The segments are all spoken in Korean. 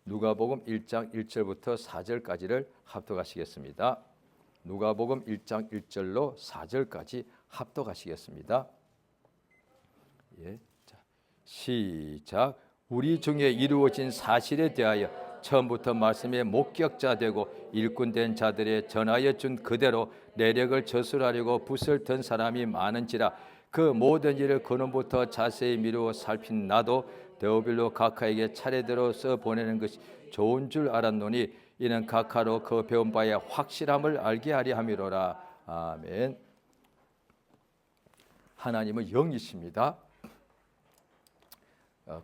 누가복음 1장 1절부터 4절까지를 합독하시겠습니다. 누가복음 1장 1절로 4절까지 합독하시겠습니다. 예, 자, 시작. 우리 중에 이루어진 사실에 대하여 처음부터 말씀의 목격자 되고 일꾼된 자들의 전하여 준 그대로 내력을 저술하려고 붓을 든 사람이 많은지라 그 모든 일을 근원부터 자세히 미루어 살핀 나도 데오빌로 각하에게 차례대로 써 보내는 것이 좋은 줄 알았노니 이는 각하로 그 배운 바의 확실함을 알게 하려 함이로라. 아멘. 하나님은 영이십니다.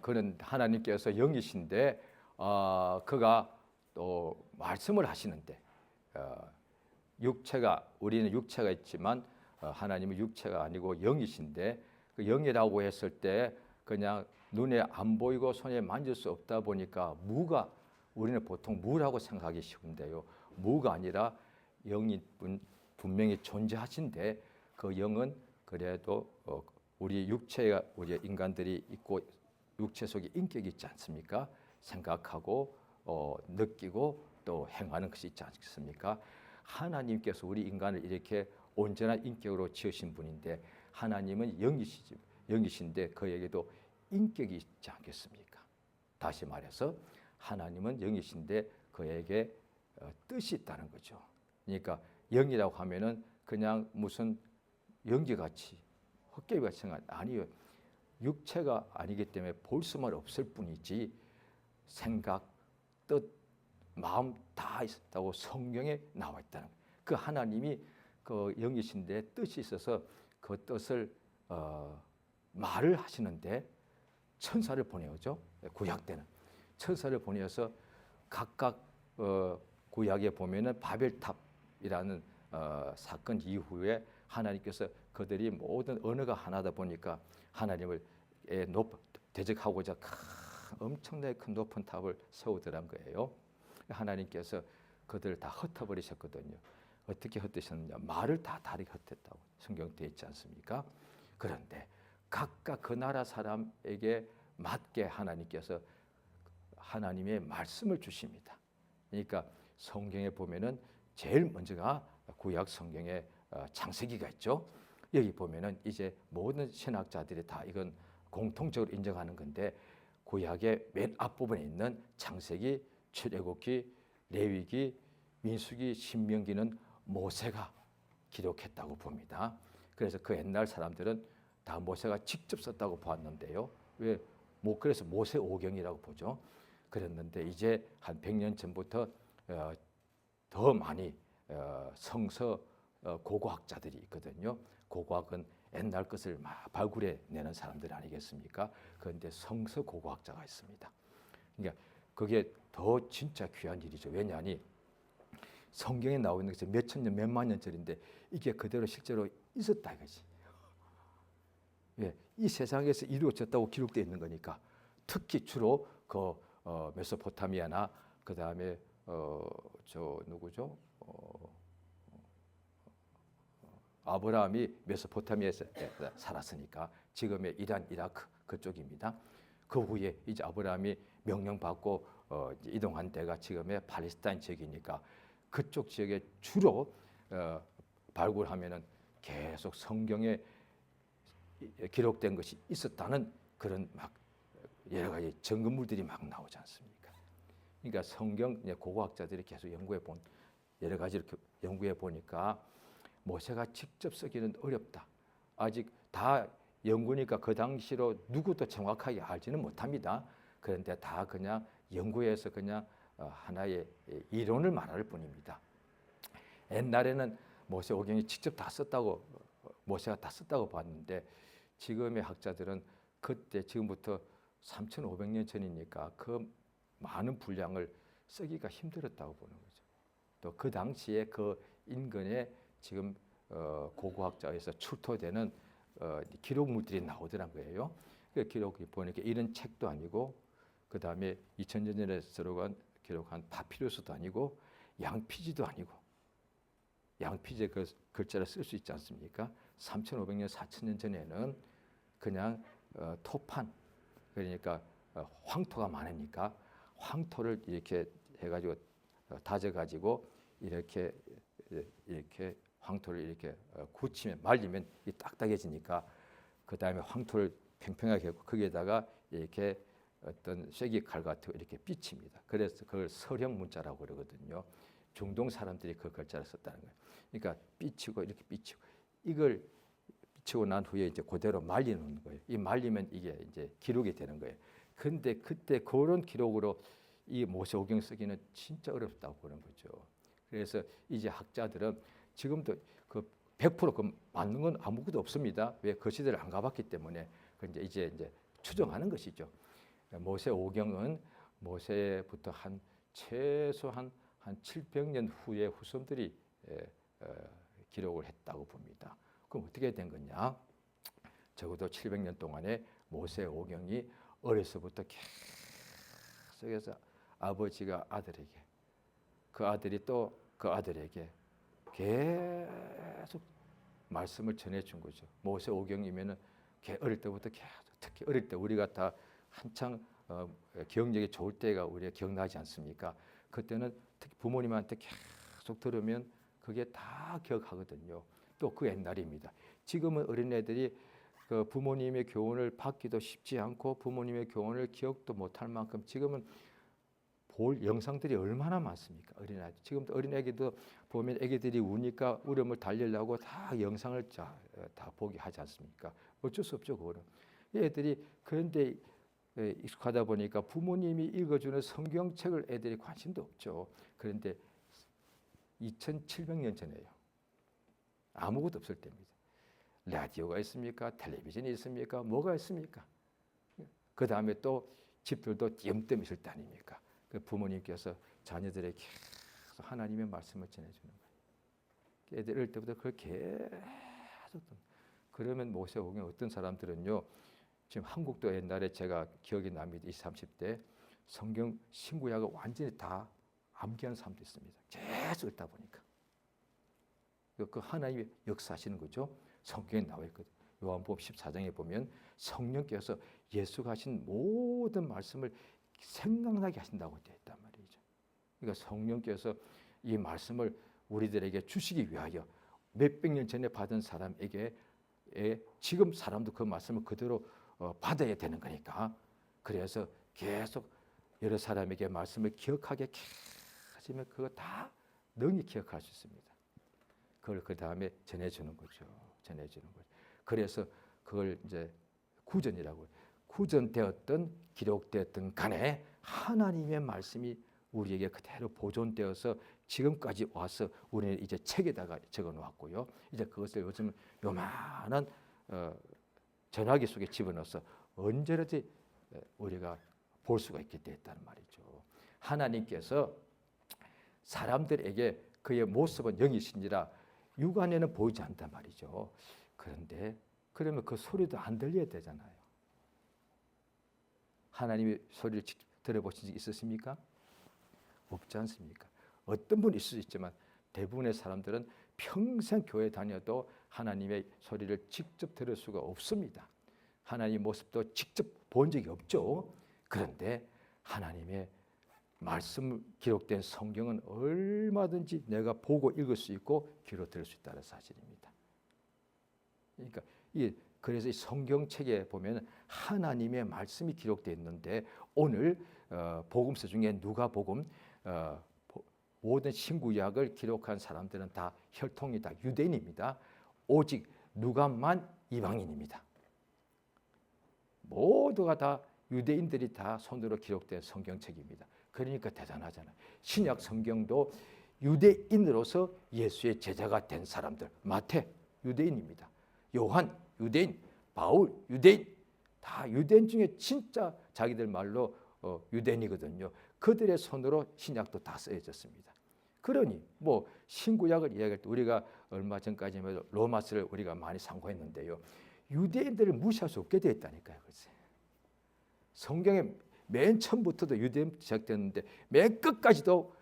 그는 하나님께서 영이신데 그가 또 말씀을 하시는데 육체가 우리는 육체가 있지만 하나님은 육체가 아니고 영이신데 그 영이라고 했을 때 그냥 눈에 안 보이고 손에 만질 수 없다 보니까 무가 우리는 보통 무라고 생각하기 쉬운데요. 무가 아니라 영이 분명히 존재하신데 그 영은 그래도 우리 육체가 우리 인간들이 있고 육체 속에 인격이 있지 않습니까? 생각하고 느끼고 또 행하는 것이 있지 않습니까? 하나님께서 우리 인간을 이렇게 온전한 인격으로 지으신 분인데 하나님은 영이신데 그에게도 인격이 있지 않겠습니까? 다시 말해서 하나님은 영이신데 그에게 뜻이 있다는 거죠. 그러니까 영이라고 하면은 그냥 무슨 연기같이 헛개비같이 생각 아니에요. 육체가 아니기 때문에 볼 수만 없을 뿐이지 생각, 뜻, 마음 다 있다고 성경에 나와 있다는 거예요. 그 하나님이 그 영이신데 뜻이 있어서 그 뜻을 말을 하시는데 천사를 보내오죠. 구약 때는 천사를 보내어서 각각 구약에 보면은 바벨탑이라는 사건 이후에 하나님께서 그들이 모든 언어가 하나다 보니까 하나님을 대적하고자 엄청나게 큰 높은 탑을 세우더란 거예요. 하나님께서 그들을 다 흩어버리셨거든요. 어떻게 흩으셨느냐? 말을 다 다르게 흩었다고 성경 되어 있지 않습니까? 그런데 각각 그 나라 사람에게 맞게 하나님께서 하나님의 말씀을 주십니다. 그러니까 성경에 보면은 제일 먼저가 구약 성경에 창세기가 있죠. 여기 보면은 이제 모든 신학자들이 다 이건 공통적으로 인정하는 건데 구약의 맨 앞부분에 있는 창세기, 출애굽기, 레위기, 민수기, 신명기는 모세가 기록했다고 봅니다. 그래서 그 옛날 사람들은 다 모세가 직접 썼다고 보았는데요. 그래서 모세오경이라고 보죠. 그랬는데 이제 한 100년 전부터 더 많이 성서 고고학자들이 있거든요. 고고학은 옛날 것을 막 발굴해내는 사람들 아니겠습니까? 그런데 성서 고고학자가 있습니다. 그러니까 그게 더 진짜 귀한 일이죠. 왜냐하니 성경에 나와 있는 것이 몇천 년, 몇만 년짜리인데 이게 그대로 실제로 있었다 이거지. 이 세상에서 이루어졌다고 기록되어 있는 거니까 특히 주로 그 메소포타미아나 그 다음에 저 누구죠? 아브라함이 메소포타미아에서 살았으니까 지금의 이란, 이라크 그쪽입니다. 그 후에 이제 아브라함이 명령받고 이동한 데가 지금의 팔레스타인 지역이니까 그쪽 지역에 주로 발굴하면은 계속 성경에 기록된 것이 있었다는 그런 막 여러 가지 증거물들이 막 나오지 않습니까? 그러니까 성경 고고학자들이 계속 연구해 본 여러 가지 이렇게 연구해 보니까 모세가 직접 쓰기는 어렵다. 아직 다 연구니까 그 당시로 누구도 정확하게 알지는 못합니다. 그런데 다 그냥 연구해서 그냥 하나의 이론을 말할 뿐입니다. 옛날에는 모세오경이 직접 다 썼다고 모세가 다 썼다고 봤는데 지금의 학자들은 그때 지금부터 3,500년 전이니까 그 많은 분량을 쓰기가 힘들었다고 보는 거죠. 또 그 당시에 그 인근에 지금 고고학자에서 출토되는 기록물들이 나오더란 거예요. 그 기록이 보니까 이런 책도 아니고 그 다음에 2000년 전에 기록한 파피루스도 아니고 양피지도 아니고 양피지의 그 글자를 쓸 수 있지 않습니까? 3,500년, 4,000년 전에는 그냥 토판 그러니까 황토가 많으니까 황토를 이렇게 해가지고 다져가지고 이렇게 황토를 이렇게 굳히면 말리면 이 딱딱해지니까 그 다음에 황토를 팽팽하게 하고 거기에다가 이렇게 어떤 쐐기 칼 같은 거 이렇게 삐칩니다. 그래서 그걸 설형 문자라고 그러거든요. 중동 사람들이 그 글자를 썼다는 거예요. 그러니까 삐치고 이렇게 삐치고 이걸 삐치고 난 후에 이제 그대로 말리는 거예요. 이 말리면 이게 이제 기록이 되는 거예요. 근데 그때 그런 기록으로 이 모세오경 쓰기는 진짜 어렵다고 그런 거죠. 그래서 이제 학자들은 지금도 그 100% 맞는 건 아무것도 없습니다. 왜? 그 시대를 안 가봤기 때문에 이제 추정하는 것이죠. 모세오경은 모세부터 최소한 700년 후에 후손들이 기록을 했다고 봅니다. 그럼 어떻게 된 거냐? 적어도 700년 동안에 모세오경이 어려서부터 계속해서 아버지가 아들에게, 그 아들이 또 그 아들에게 계속 말씀을 전해준 거죠. 모세오경이면은 어릴 때부터 계속, 특히 어릴 때 우리가 다 한창 기억력이 좋을 때가 우리가 기억나지 않습니까? 그때는 특히 부모님한테 계속 들으면 그게 다 기억하거든요. 또 그 옛날입니다. 지금은 어린애들이 그 부모님의 교훈을 받기도 쉽지 않고 부모님의 교훈을 기억도 못할 만큼 지금은 볼 영상들이 얼마나 많습니까? 어린아이. 지금도 어린애기도 보면 애기들이 우니까 울음을 달래려고 다 영상을 다 보게 하지 않습니까? 어쩔 수 없죠, 그거는. 애들이 그런데 익숙하다 보니까 부모님이 읽어주는 성경책을 애들이 관심도 없죠. 그런데 2700년 전에요. 아무것도 없을 때입니다. 라디오가 있습니까? 텔레비전이 있습니까? 뭐가 있습니까? 그 다음에 또 집들도 띄엄띄엄 있을 때 아닙니까? 그 부모님께서 자녀들에게 계속 하나님의 말씀을 전해주는 거예요. 애들 어릴 때부터 그걸 계속. 그러면 모세오경 어떤 사람들은요, 지금 한국도 옛날에 제가 기억이 납니다. 20, 30대 성경 신구약을 완전히 다 암기하는 사람도 있습니다. 계속 읽다 보니까. 그 하나님의 역사하시는 거죠. 성경에 나와 있거든요. 요한복음 14장에 보면 성령께서 예수가 하신 모든 말씀을 생각나게 하신다고 되어 있단 말이죠. 그러니까 성령께서 이 말씀을 우리들에게 주시기 위하여 몇백 년 전에 받은 사람에게 지금 사람도 그 말씀을 그대로 받아야 되는 거니까. 그래서 계속 여러 사람에게 말씀을 기억하게 하시면 그거 다 능히 기억할 수 있습니다. 그걸 그 다음에 전해주는 거죠. 전해주는 거죠. 그래서 그걸 이제 구전이라고. 구전되었던 기록되었던 간에 하나님의 말씀이 우리에게 그대로 보존되어서 지금까지 와서 우리는 이제 책에다가 적어놓았고요. 이제 그것을 요즘 요만한 전화기 속에 집어넣어서 언제든지 우리가 볼 수가 있게 되었다는 말이죠. 하나님께서 사람들에게 그의 모습은 영이신지라 육안에는 보이지 않단 말이죠. 그런데 그러면 그 소리도 안 들려야 되잖아요. 하나님의 소리를 직접 들어보신 적 있으십니까? 없지 않습니까? 어떤 분이 있을 수 있지만 대부분의 사람들은 평생 교회 다녀도 하나님의 소리를 직접 들을 수가 없습니다. 하나님의 모습도 직접 본 적이 없죠. 그런데 하나님의 말씀 기록된 성경은 얼마든지 내가 보고 읽을 수 있고 귀로 들을 수 있다는 사실입니다. 그러니까 그래서 이 성경책에 보면 하나님의 말씀이 기록되어 있는데 오늘 복음서 중에 누가복음 모든 신구약을 기록한 사람들은 다 혈통이 다 유대인입니다. 오직 누가만 이방인입니다. 모두가 다 유대인들이 다 손으로 기록된 성경책입니다. 그러니까 대단하잖아요. 신약 성경도 유대인으로서 예수의 제자가 된 사람들, 마태 유대인입니다. 요한 유대인, 바울 유대인, 다 유대인 중에 진짜 자기들 말로 유대인이거든요. 그들의 손으로 신약도 다 쓰여졌습니다. 그러니 뭐 신구약을 이야기할 때 우리가 얼마 전까지만 해도 로마서를 우리가 많이 참고했는데요. 유대인들을 무시할 수 없게 되었다니까요. 글쎄. 성경에 맨 처음부터도 유대인 시작됐는데 맨 끝까지도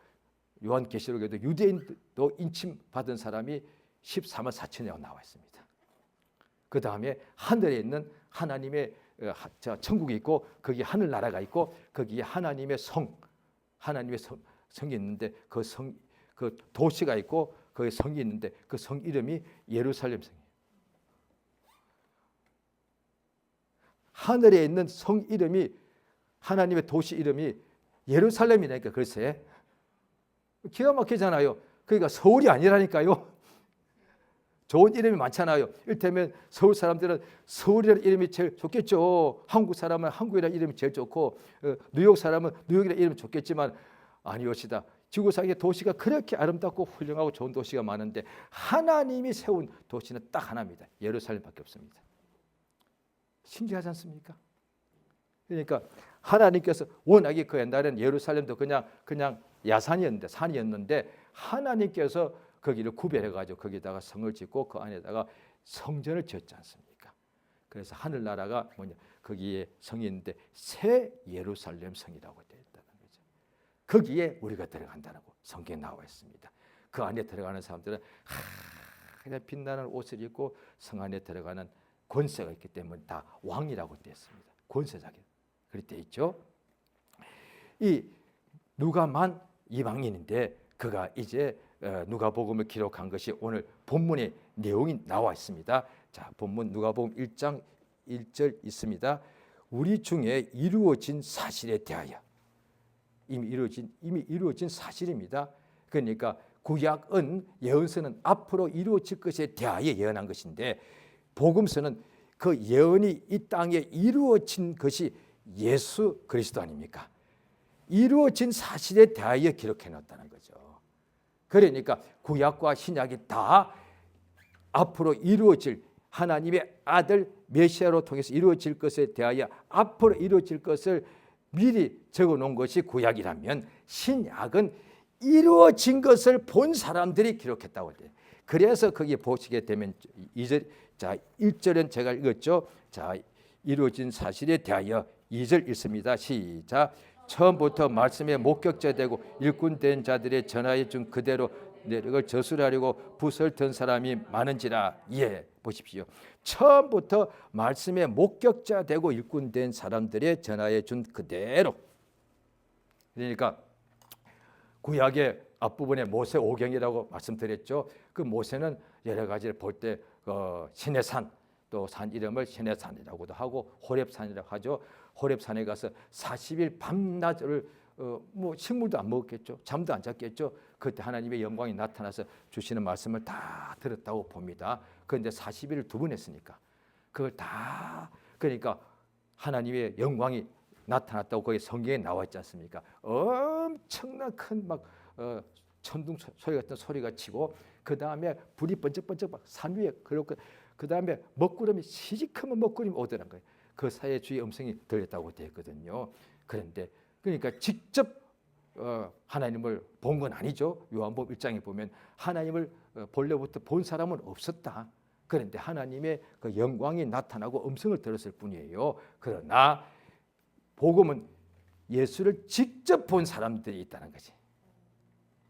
요한계시록에도 유대인도 인침받은 사람이 14만 4천이라고 나와 있습니다. 그 다음에 하늘에 있는 하나님의 천국이 있고 거기 하늘나라가 있고 거기에 하나님의 성 하나님의 성이 있는데 그 도시가 있고 거기 성이 있는데 그 성 이름이 예루살렘 성이에요. 하늘에 있는 성 이름이 하나님의 도시 이름이 예루살렘이니까 글쎄 기가 막히잖아요. 그러니까 서울이 아니라니까요. 좋은 이름이 많잖아요. 이를테면 서울 사람들은 서울이라는 이름이 제일 좋겠죠. 한국 사람은 한국이라는 이름이 제일 좋고 뉴욕 사람은 뉴욕이라는 이름이 좋겠지만 아니옵시다. 지구상의 도시가 그렇게 아름답고 훌륭하고 좋은 도시가 많은데 하나님이 세운 도시는 딱 하나입니다. 예루살렘밖에 없습니다. 신기하지 않습니까? 그러니까 하나님께서 워낙에 그 옛날에는 예루살렘도 그냥 야산이었는데 산이었는데 하나님께서 거기를 구별해가지고 거기다가 성을 짓고 그 안에다가 성전을 지었지 않습니까? 그래서 하늘나라가 뭐냐 거기에 성이 있는데 새 예루살렘 성이라고 되어 있다는 거죠. 거기에 우리가 들어간다고 성경에 나와 있습니다. 그 안에 들어가는 사람들은 그냥 빛나는 옷을 입고 성 안에 들어가는 권세가 있기 때문에 다 왕이라고 되어 있습니다. 권세자기 그렇게 되어 있죠. 이 누가만 이방인인데 그가 이제 누가복음을 기록한 것이 오늘 본문의 내용이 나와 있습니다. 자, 본문 누가복음 1장 1절 있습니다. 우리 중에 이루어진 사실에 대하여 이미 이루어진 사실입니다. 그러니까 구약은 예언서는 앞으로 이루어질 것에 대하여 예언한 것인데 복음서는 그 예언이 이 땅에 이루어진 것이 예수 그리스도 아닙니까? 이루어진 사실에 대하여 기록해 놨다는 거죠. 그러니까 구약과 신약이 다 앞으로 이루어질 하나님의 아들 메시아로 통해서 이루어질 것에 대하여 앞으로 이루어질 것을 미리 적어놓은 것이 구약이라면 신약은 이루어진 것을 본 사람들이 기록했다고 해요. 그래서 거기 보시게 되면 2절, 자 1절은 제가 읽었죠. 자 이루어진 사실에 대하여 2절 읽습니다. 시작. 처음부터 말씀에 목격자되고 일꾼된 자들의 전하에 준 그대로 내력을 저술하려고 붓을 든 사람이 많은지라. 예, 보십시오. 처음부터 말씀에 목격자되고 일꾼된 사람들의 전하에 준 그대로. 그러니까 구약의 앞부분에 모세 오경이라고 말씀드렸죠. 그 모세는 여러 가지를 볼 때 시내산 또 산 이름을 시내산이라고도 하고 호렙산이라고 하죠. 호렙산에 가서 40일 밤낮을 뭐 식물도 안 먹었겠죠. 잠도 안 잤겠죠. 그때 하나님의 영광이 나타나서 주시는 말씀을 다 들었다고 봅니다. 그런데 40일을 2번 했으니까 그걸 다 그러니까 하나님의 영광이 나타났다고 거기 성경에 나와 있지 않습니까? 엄청난 큰 막 천둥 소리 같은 소리가 치고 그 다음에 불이 번쩍번쩍 막 산 위에 그렇고 그 다음에 먹구름이 시시커먼 먹구름이 오더란 거예요. 그 사이에 주의 음성이 들렸다고 되어 있거든요. 그런데 그러니까 직접 하나님을 본 건 아니죠. 요한복음 1장에 보면 하나님을 본래부터 본 사람은 없었다. 그런데 하나님의 그 영광이 나타나고 음성을 들었을 뿐이에요. 그러나 복음은 예수를 직접 본 사람들이 있다는 거지.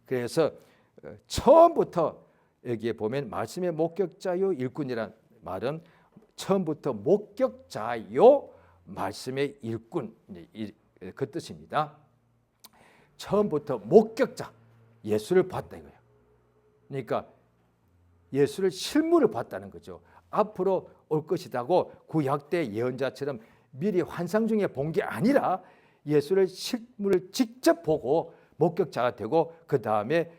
그래서 처음부터 여기에 보면 말씀의 목격자요 일꾼이란 말은 처음부터 목격자요 말씀의 일꾼 그 뜻입니다. 처음부터 목격자 예수를 봤다 이거예요. 그러니까 예수를 실물을 봤다는 거죠. 앞으로 올 것이라고 구약 때 예언자처럼 미리 환상 중에 본 게 아니라 예수를 실물을 직접 보고 목격자가 되고 그 다음에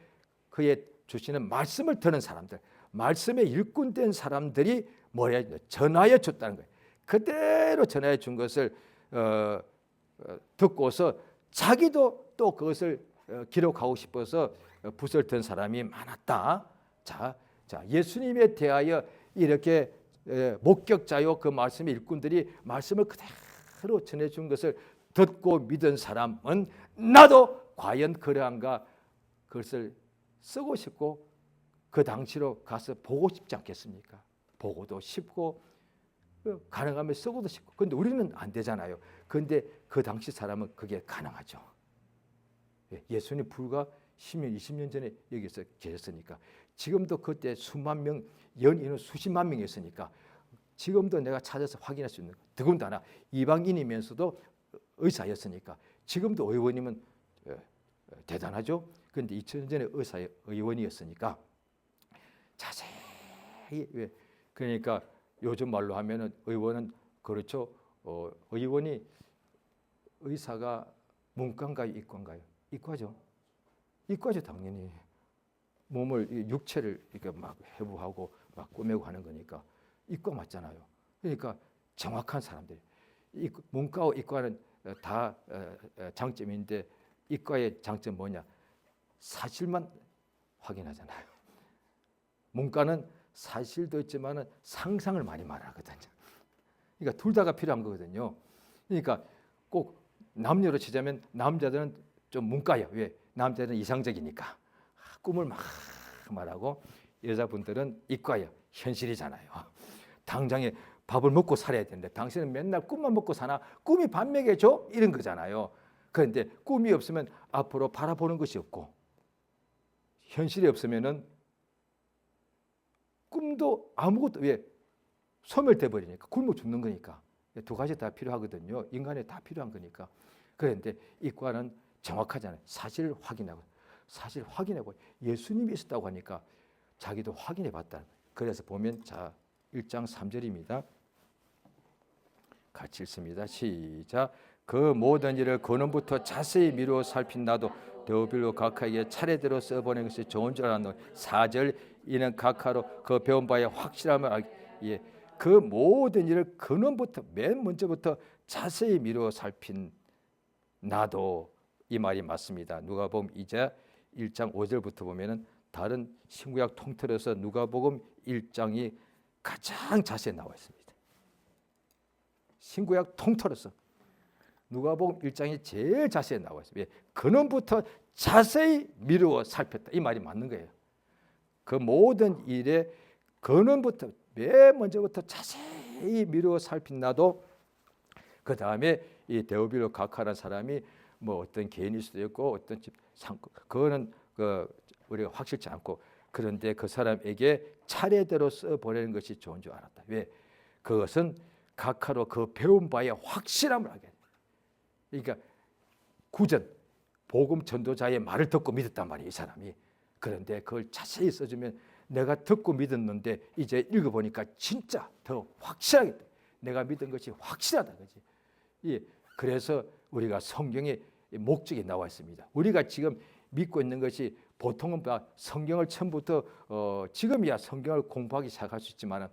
그의 주시는 말씀을 듣는 사람들, 말씀에 일꾼된 사람들이 뭐야 전하여 줬다는 거예요. 그대로 전하여 준 것을 듣고서 자기도 또 그것을 기록하고 싶어서 붓을 든 사람이 많았다. 자, 예수님에 대하여 이렇게 목격자요 그 말씀의 일꾼들이 말씀을 그대로 전해준 것을 듣고 믿은 사람은 나도 과연 그러한가 그것을 쓰고 싶고 그 당시로 가서 보고 싶지 않겠습니까? 보고도 싶고 가능하면 쓰고도 싶고 그런데 우리는 안 되잖아요. 그런데 그 당시 사람은 그게 가능하죠. 예수님 불과 10년, 20년 전에 여기서 계셨으니까 지금도 그때 수만 명, 연인은 수십만 명이었으니까 지금도 내가 찾아서 확인할 수 있는 더군다나 이방인이면서도 의사였으니까 지금도 의원님은 대단하죠. 그런데 2000년 전에 의원이었으니까 자세히 그러니까 요즘 말로 하면은 의원은 그렇죠. 의원이 의사가 문과인가요, 이과인가요? 이과죠. 이과죠, 당연히. 몸을 육체를 이렇게 막 해부하고 막 꾸매고 하는 거니까 이과 맞잖아요. 그러니까 정확한 사람들. 문과와 이과는 다 장점인데 이과의 장점 뭐냐? 사실만 확인하잖아요. 문과는 사실도 있지만은 상상을 많이 말하거든요. 그러니까 둘 다가 필요한 거거든요. 그러니까 꼭 남녀로 치자면 남자들은 좀 문과예요. 왜? 남자들은 이상적이니까 꿈을 막 말하고 여자분들은 이과예요. 현실이잖아요. 당장에 밥을 먹고 살아야 되는데 당신은 맨날 꿈만 먹고 사나? 꿈이 밥 먹여줘? 이런 거잖아요. 그런데 꿈이 없으면 앞으로 바라보는 것이 없고 현실이 없으면은 꿈도 아무것도 왜 소멸돼 버리니까 굶어 죽는 거니까 두 가지 다 필요하거든요. 인간에 다 필요한 거니까. 그런데 이과는 정확하잖아요. 사실을 확인하고 사실 확인하고 예수님이 있었다고 하니까 자기도 확인해 봤다. 그래서 보면 자 1장 3절입니다. 같이 읽습니다. 시작. 그 모든 일을 근원부터 자세히 미루어 살핀 나도 데오빌로 각하에게 차례대로 써보낸 것이 좋은 줄 알았노니 4절 이는 각하로 그 배운 바에 확실함을 알기에 그 모든 일을 근원부터 맨 먼저부터 자세히 미루어 살핀 나도 이 말이 맞습니다. 누가복음 2장 1장 5절부터 보면은 다른 신구약 통틀어서 누가복음 1장이 가장 자세히 나와 있습니다. 신구약 통틀어서 누가복음 1장이 제일 자세히 나와 있습니다. 근원부터 자세히 미루어 살폈다. 이 말이 맞는 거예요. 그 모든 일에 근원부터 맨 먼저부터 자세히 미루어 살핀 나도 그 다음에 이 데오빌로 각하라는 사람이 뭐 어떤 개인일 수도 있고 어떤 집 상권 그거는 우리가 확실치 않고 그런데 그 사람에게 차례대로 써보내는 것이 좋은 줄 알았다. 왜? 그것은 각하로 그 배운 바에 확실함을 하게. 그러니까 구전 복음 전도자의 말을 듣고 믿었단 말이에요. 이 사람이. 그런데 그걸 자세히 써주면 내가 듣고 믿었는데 이제 읽어보니까 진짜 더 확실하게 내가 믿은 것이 확실하다. 그렇지? 예, 그래서 우리가 성경에 목적이 나와 있습니다. 우리가 지금 믿고 있는 것이 보통은 성경을 처음부터 지금이야 성경을 공부하기 시작할 수 있지만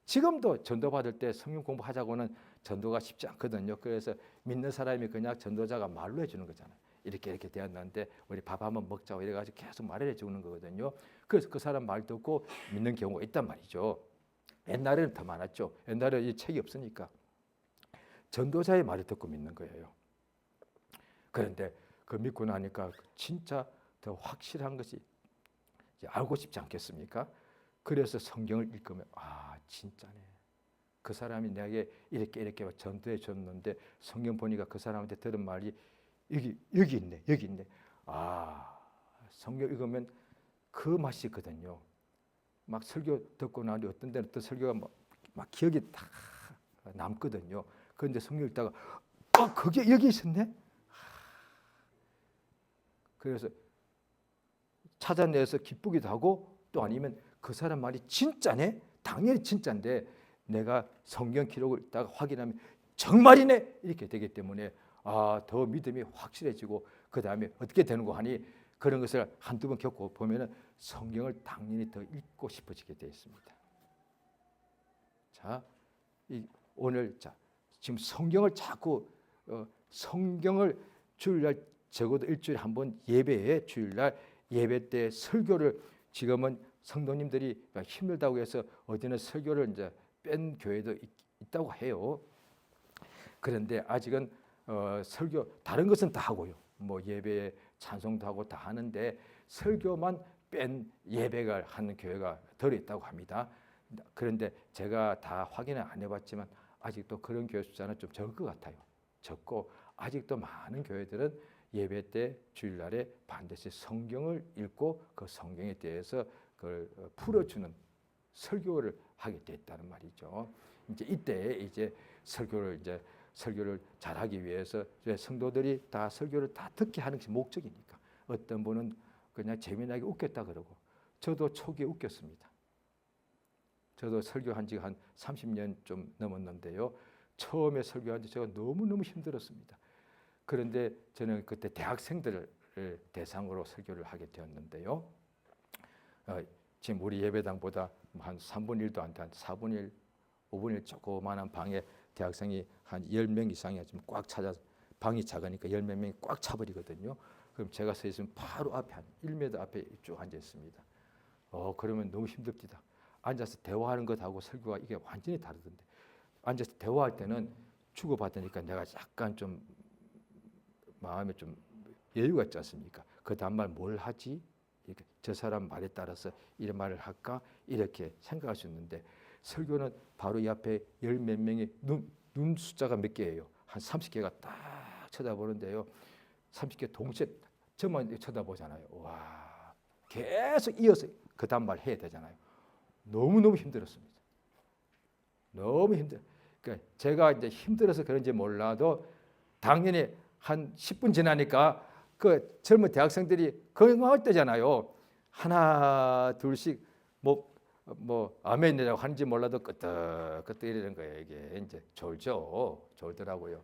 지금도 전도받을 때 성경 공부하자고는 전도가 쉽지 않거든요. 그래서 믿는 사람이 그냥 전도자가 말로 해주는 거잖아요. 이렇게 되었는데 우리 밥 한번 먹자고 이래가지고 계속 말을 해주는 거거든요. 그래서 그 사람 말 듣고 믿는 경우가 있단 말이죠. 옛날에는 더 많았죠. 옛날에 이 책이 없으니까 전도자의 말을 듣고 믿는 거예요. 그런데 그 믿고 나니까 진짜 더 확실한 것이 알고 싶지 않겠습니까? 그래서 성경을 읽으면 진짜네. 그 사람이 내게 이렇게 전도해 줬는데 성경 보니까 그 사람한테 들은 말이 여기 있네. 성경 읽으면 그 맛이 있거든요. 막 설교 듣고 나니 어떤 데는 또 설교가 막 기억이 다 남거든요. 그런데 성경 읽다가 그게 여기 있었네. 그래서 찾아내서 기쁘기도 하고 또 아니면 그 사람 말이 진짜네. 당연히 진짜인데 내가 성경 기록을 읽다가 확인하면 정말이네 이렇게 되기 때문에 더 믿음이 확실해지고 그 다음에 어떻게 되는 거 하니 그런 것을 한두 번 겪고 보면은 성경을 당연히 더 읽고 싶어지게 되어 있습니다. 자, 오늘 지금 성경을 자꾸 성경을 주일날 적어도 일주일에 한 번 예배에 주일날 예배 때 설교를 지금은 성도님들이 힘들다고 해서 어디는 설교를 이제 뺀 교회도 있다고 해요. 그런데 아직은 설교 다른 것은 다 하고요. 뭐 예배에 찬송도 하고 다 하는데 설교만 뺀 예배가 하는 교회가 덜 있다고 합니다. 그런데 제가 다 확인을 안 해봤지만 아직도 그런 교회 숫자는 좀 적을 것 같아요. 적고 아직도 많은 교회들은 예배 때 주일날에 반드시 성경을 읽고 그 성경에 대해서 그걸 풀어주는 설교를 하게 됐다는 말이죠. 이때 설교를 잘하기 위해서 성도들이 다 설교를 다 듣게 하는 것이 목적이니까 어떤 분은 그냥 재미나게 웃겼다 그러고 저도 초기에 웃겼습니다. 저도 설교한 지가 한 30년 좀 넘었는데요. 처음에 설교한 지 제가 너무너무 힘들었습니다. 그런데 저는 그때 대학생들을 대상으로 설교를 하게 되었는데요. 지금 우리 예배당보다 한 3분의 1도 안 돼, 한 4분의 1, 5분의 1 조그마한 방에 대학생이 한 10명 이상이 좀 꽉 차자, 방이 작으니까 10몇 명이 꽉 차버리거든요. 그럼 제가 서 있으면 바로 앞에 한 1m 앞에 쭉 앉아 있습니다. 그러면 너무 힘듭니다. 앉아서 대화하는 것하고 설교가 이게 완전히 다르던데, 앉아서 대화할 때는 주고받으니까 내가 약간 좀 마음에 좀 여유가 있지 않습니까? 그 다음 말 뭘 하지? 이렇게 저 사람 말에 따라서 이런 말을 할까? 이렇게 생각할 수 있는데, 설교는 바로 이 앞에 열 몇 명이 눈 숫자가 몇 개예요? 한 30개가 딱 쳐다보는데요. 30개 동시에 저만 쳐다보잖아요. 와, 계속 이어서 그 다음 말 해야 되잖아요. 너무너무 힘들었습니다. 너무 힘들어. 그러니까 제가 이제 힘들어서 그런지 몰라도 당연히 한 10분 지나니까 그 젊은 대학생들이 건강할 때잖아요. 하나 둘씩 뭐 아멘이라고 하는지 몰라도 끄떡끄떡 이러는 거예요. 이게 이제 졸더라고요.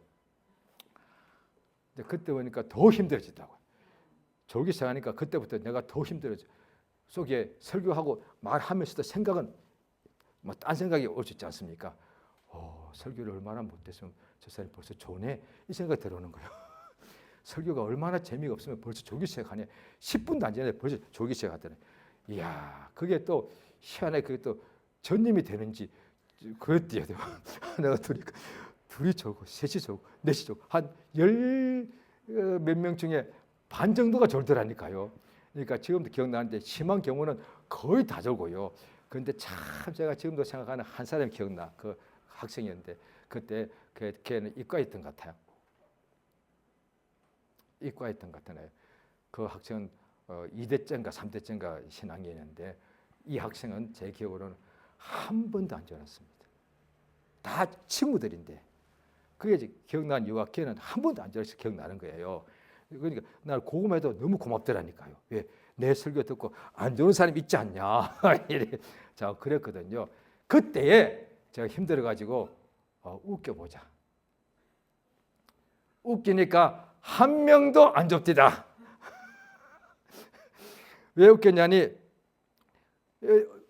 근데 그때 보니까 더 힘들어지더라고요. 졸기 시작하니까 그때부터 내가 더 힘들어져. 속에 설교하고 말하면서도 생각은 뭐 딴 생각이 올 수 있지 않습니까? 설교를 얼마나 못했으면 저 사람이 벌써 조네 이 생각이 들어오는 거예요. 설교가 얼마나 재미가 없으면 벌써 졸기 시작하네. 10분도 안 지났는데 벌써 졸기 시작하더래. 이야, 그게 또 희한해. 그게 또 전님이 되는지 그랬대요. 내가 둘이 졸고 셋이 졸고 넷이 졸고 한 열 몇 명 중에 반 정도가 졸더라니까요. 그러니까 지금도 기억나는데 심한 경우는 거의 다 졸고요. 그런데 참 제가 지금도 생각하는 한 사람이 기억나. 그 학생이었는데 그때 걔는 이과에 있던 것 같아요. 이과에 있던 것 같아요. 그 학생은 2대째인가 3대째인가 신앙이었는데 이 학생은 제 기억으로는 한 번도 안 졸았습니다. 다 친구들인데 그게 기억나는 이유가 걔는 한 번도 안 졸아서 기억나는 거예요. 그러니까 날 고구마에도 너무 고맙더라니까요. 왜? 내 설교 듣고 안 좋은 사람 있지 않냐. 자, 그랬거든요. 그때에 제가 힘들어가지고 웃겨보자. 웃기니까 한 명도 안 좁디다. 왜 웃겼냐니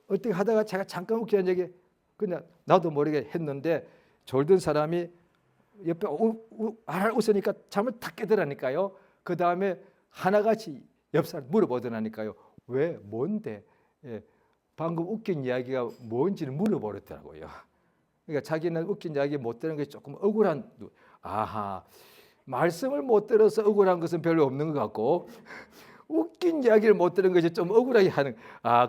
어떻게 하다가 제가 잠깐 웃기는 얘기 그냥 나도 모르게 했는데 졸던 사람이 옆에 알 웃으니까 잠을 탁 깨더라니까요. 그 다음에 하나같이 옆 사람 물어보더라니까요. 왜? 뭔데? 예, 방금 웃긴 이야기가 뭔지를 물어보더라고요. 그러니까 자기는 웃긴 이야기 못 들은 게 조금 억울한. 아하, 말씀을 못 들어서 억울한 것은 별로 없는 것 같고 웃긴 이야기를 못 들은 것이 좀 억울하게 하는.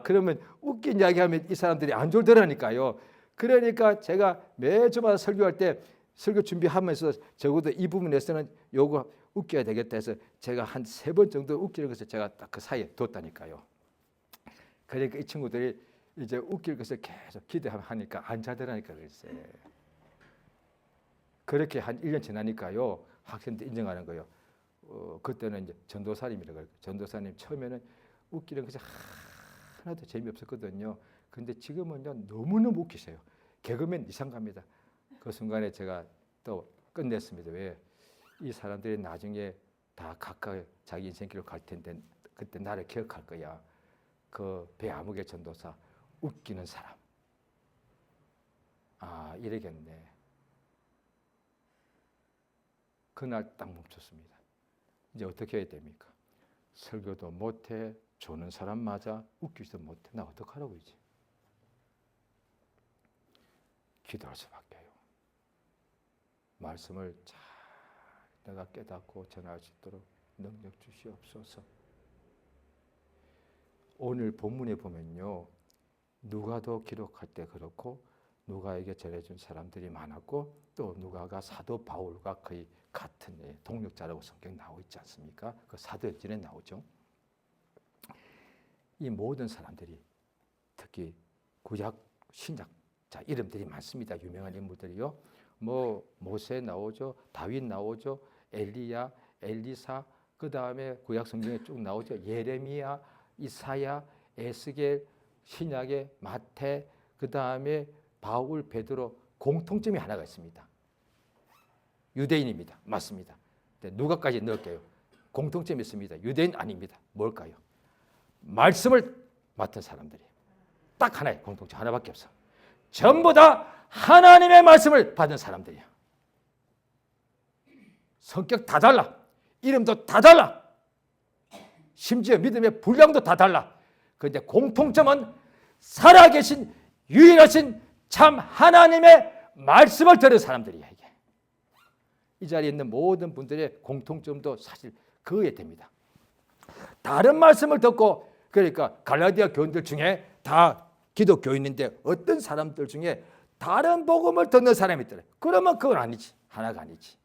그러면 웃긴 이야기하면 이 사람들이 안 졸더라니까요. 그러니까 제가 매주마다 설교할 때 설교 준비하면서 적어도 이 부분에서는 요거 웃겨야 되겠다 해서 제가 한 3번 정도 웃기는 것을 제가 딱 그 사이에 뒀다니까요. 그러니까 이 친구들이 이제 웃길 것을 계속 기대하니까 안 자더라니까 글쎄. 그렇게 한 1년 지나니까요. 학생들 인정하는 거예요. 그때는 이제 전도사님이라고 해요. 전도사님 처음에는 웃기는 것이 하나도 재미없었거든요. 그런데 지금은요 너무너무 웃기세요. 개그맨 이상 갑니다. 그 순간에 제가 또 끝냈습니다. 왜? 이 사람들이 나중에 다 각각 자기 인생길로 갈 텐데 그때 나를 기억할 거야. 그 배아무개 전도사 웃기는 사람. 이러겠네. 그날 딱 멈췄습니다. 이제 어떻게 해야 됩니까? 설교도 못해, 조는 사람 맞아, 웃기지도 못해. 나 어떡하라고 이제. 기도할 수밖에요. 말씀을 잘 내가 깨닫고 전할 수 있도록 능력 주시옵소서. 오늘 본문에 보면요. 누가도 기록할 때 그렇고 누가에게 전해준 사람들이 많았고 또 누가가 사도 바울과 거의 같은 동력자라고 성경 나오고 있지 않습니까? 그 사도행전에 나오죠. 이 모든 사람들이 특히 구약 신약 자 이름들이 많습니다. 유명한 인물들이요. 뭐 모세 나오죠, 다윗 나오죠, 엘리야, 엘리사, 그 다음에 구약 성경에 쭉 나오죠. 예레미야, 이사야, 에스겔, 신약의 마태, 그 다음에 바울, 베드로 공통점이 하나가 있습니다. 유대인입니다. 맞습니다. 누가까지 넣을게요. 공통점이 있습니다. 유대인 아닙니다. 뭘까요? 말씀을 맡은 사람들이에요. 딱 하나의 공통점 하나밖에 없어. 전부 다 하나님의 말씀을 받은 사람들이에요. 성격 다 달라. 이름도 다 달라. 심지어 믿음의 분량도 다 달라. 그런데 공통점은 살아계신 유일하신 참 하나님의 말씀을 들은 사람들이야. 이게. 이 자리에 있는 모든 분들의 공통점도 사실 그거에 됩니다. 다른 말씀을 듣고 그러니까 갈라디아 교인들 중에 다 기독교인인데 어떤 사람들 중에 다른 복음을 듣는 사람이 있더래. 그러면 그건 아니지. 하나가 아니지.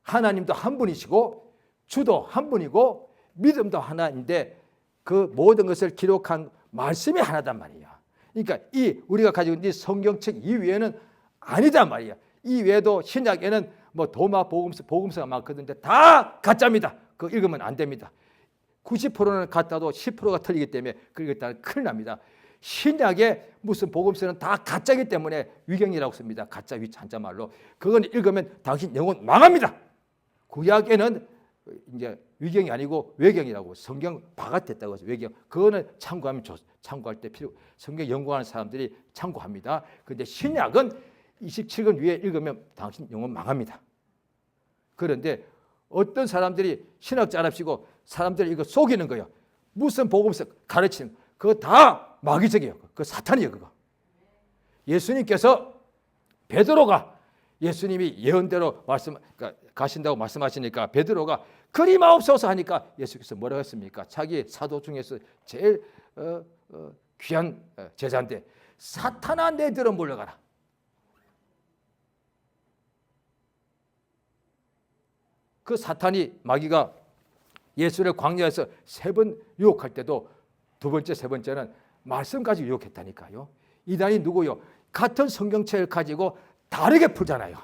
하나님도 한 분이시고 주도 한 분이고 믿음도 하나인데 그 모든 것을 기록한 말씀이 하나단 말이야. 그러니까 이 우리가 가지고 있는 성경책 이외에는 아니단 말이야. 이 외에도 신약에는 뭐 도마 복음서가 많거든요. 다 가짜입니다. 그거 읽으면 안 됩니다. 90%는 같아도 10%가 틀리기 때문에 그러겠다는 큰일 납니다. 신약의 무슨 복음서는 다 가짜이기 때문에 위경이라고 씁니다. 가짜 한자말로. 그건 읽으면 당신 영혼 망합니다. 구약에는 이제 위경이 아니고 외경이라고 성경 바깥했다고 해서 외경. 그거는 참고할 때 성경 연구하는 사람들이 참고합니다. 그런데 신약은 27권 위에 읽으면 당신 영혼 망합니다. 그런데 어떤 사람들이 신학자랍시고 사람들을 이거 속이는 거예요. 무슨 복음서 가르치는 그거 다 마귀적이에요. 그거 사탄이에요. 그거. 예수님께서 베드로가 예수님이 예언대로 가신다고 말씀하시니까 베드로가 그리마옵소서 하니까 예수께서 뭐라고 했습니까? 자기 사도 중에서 제일 귀한 제자인데 사탄아 내들어 물러가라. 그 사탄이 마귀가 예수를 광야에서 3번 유혹할 때도 두 번째, 세 번째는 말씀 가지고 유혹했다니까요. 이단이 누구요? 같은 성경책을 가지고 다르게 풀잖아요.